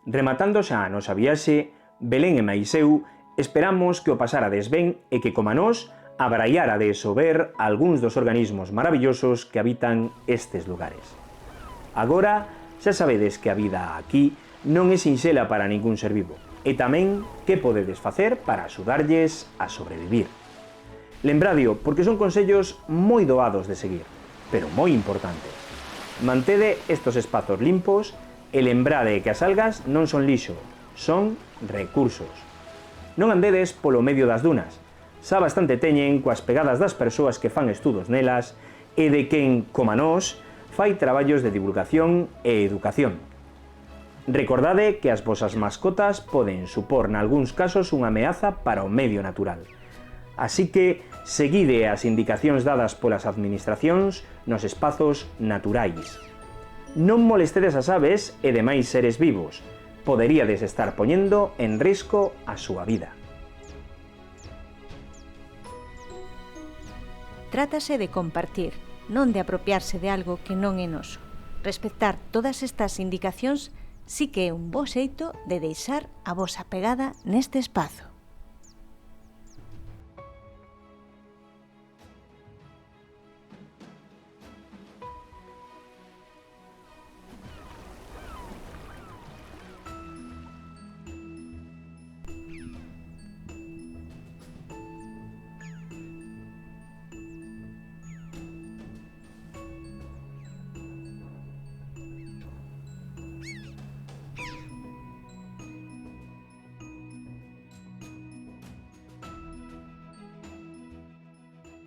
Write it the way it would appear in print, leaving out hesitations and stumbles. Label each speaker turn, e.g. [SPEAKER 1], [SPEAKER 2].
[SPEAKER 1] Rematando xa a nosa viaxe, Belén e mais eu esperamos que o pasarades ben e que, como a nós, abraiarades o ver algúns dos organismos maravillosos que habitan estes lugares. Agora, xa sabedes que a vida aquí non é sinxela para ningún ser vivo, e tamén que podedes facer para axudarlles a sobrevivir. Lembradio, porque son consellos moi doados de seguir, pero moi importantes. Mantede estos espazos limpos e lembrade que as algas non son lixo, son recursos. Non andedes polo medio das dunas, xa bastante teñen coas pegadas das persoas que fan estudos nelas e de quen, como a nós, fai traballos de divulgación e educación. Recordade que as vosas mascotas poden supor nalgúns casos unha ameaza para o medio natural. Así que seguide as indicacións dadas polas administracións nos espazos naturais. Non molestedes as aves e demais seres vivos. Poderíades estar poñendo en risco a súa vida.
[SPEAKER 2] Trátase de compartir, non de apropiarse de algo que non é noso. Respectar todas estas indicacións sí que é un bo xeito de deixar a vosa pegada neste espazo.